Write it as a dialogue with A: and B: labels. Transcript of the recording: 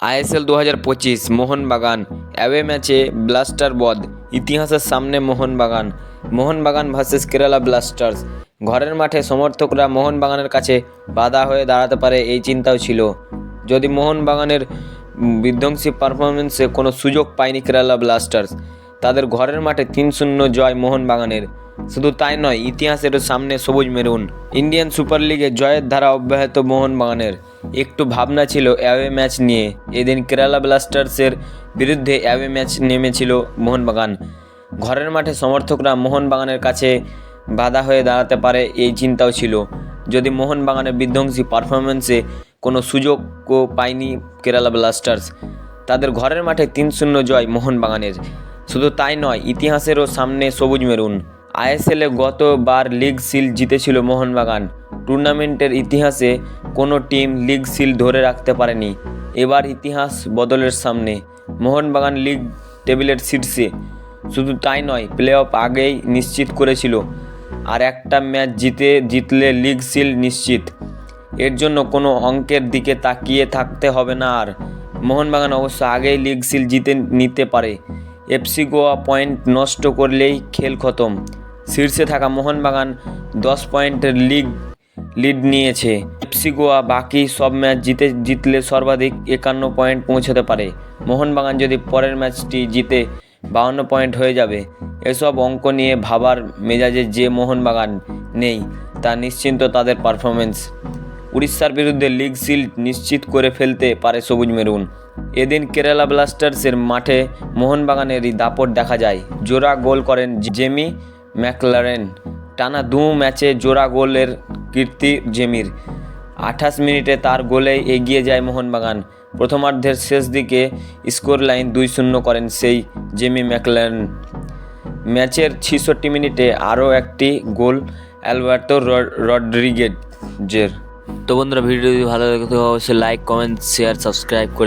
A: ISL 2025 Mohun Bagan away ম্যাচে blaster বধ, ইতিহাসের সামনে মোহনবাগান ভার্সেস কেরালা ব্লাস্টার্স। ঘরের মাঠে সমর্থকরা মোহনবাগানের কাছে বাধা হয়ে দাঁড়াতে পারে এই চিন্তাও ছিল, যদি মোহনবাগানের বিধ্বংসী পারফরমেন্সে কোনো সুযোগ পায়নি কেরালা ব্লাস্টার্স। তাদের ঘরের মাঠে 3-0 জয় মোহনবাগানের। শুধু তাই নয়, ইতিহাসের সামনে সবুজ মেরুন। ইন্ডিয়ান সুপার লিগে জয়ের ধারা অব্যাহত মোহনবাগানের। একটু ভাবনা ছিল অ্যাওয়ে ম্যাচ নিয়ে। এদিন কেরালা ব্লাস্টার্সের বিরুদ্ধে অ্যাওয়ে ম্যাচ নেমেছিল মোহনবাগান। ঘরের মাঠে সমর্থকরা মোহনবাগানের কাছে বাধা হয়ে দাঁড়াতে পারে এই চিন্তাও ছিল, যদি মোহনবাগানের বিধ্বংসী পারফরমেন্সে কোনো সুযোগও পায়নি কেরালা ব্লাস্টার্স। তাদের ঘরের মাঠে 3-0 জয় মোহনবাগানের। শুধু তাই নয়, ইতিহাসেরও সামনে সবুজ মেরুন। আইএসএলে গতবার লিগ শিল্ড জিতেছিল মোহনবাগান। টুর্নামেন্টের ইতিহাসে কোনো টিম লিগ শিল্ড ধরে রাখতে পারেনি। এবার ইতিহাস বদলের সামনে। মোহনবাগান লিগ টেবিলের শীর্ষে। শুধু তাই নয়, প্লে অফ আগেই নিশ্চিত করেছিল, আর একটা ম্যাচ জিতলে লিগ শিল্ড নিশ্চিত। এর জন্য কোনো অঙ্কের দিকে তাকিয়ে থাকতে হবে না আর। মোহনবাগান অবশ্য আগেই লিগ শিল্ড জিতে নিতে পারে। এফসি গোয়া পয়েন্ট নষ্ট করলেই খেল খতম। শীর্ষে থাকা মোহনবাগান 10 পয়েন্টের লিড নিয়েছে। এফসি গোয়া বাকি সব ম্যাচ জিতলে সর্বাধিক 51 পয়েন্ট পৌঁছতে পারে। মোহনবাগান যদি পরের ম্যাচটি জিতে 52 পয়েন্ট হয়ে যাবে। এসব অঙ্ক নিয়ে ভাবার মেজাজে যে মোহনবাগান নেই, তা নিশ্চিন্ত তাদের পারফরমেন্স। উড়িষ্যার বিরুদ্ধে লিগ শিল্ড নিশ্চিত করে ফেলতে পারে সবুজ মেরুন। এদিন কেরালা ব্লাস্টার্সের মাঠে মোহনবাগানেরই দাপট দেখা যায়। জোড়া গোল করেন জেমি ম্যাকলারেন। টানা 2 ম্যাচে জোড়া গোলের কীর্তি জেমির। 28 মিনিটে তার গোলেই এগিয়ে যায় মোহনবাগান। প্রথমার্ধের শেষ দিকে স্কোর লাইন 2-0 করেন সেই জেমি ম্যাকলারেন। ম্যাচের 66 মিনিটে আরও একটি গোল অ্যালবার্তো রড্রিগেজের। তো বন্ধুরা, ভিডিও যদি ভালো লাগে তো অবশ্যই লাইক, কমেন্ট, শেয়ার, সাবস্ক্রাইব করে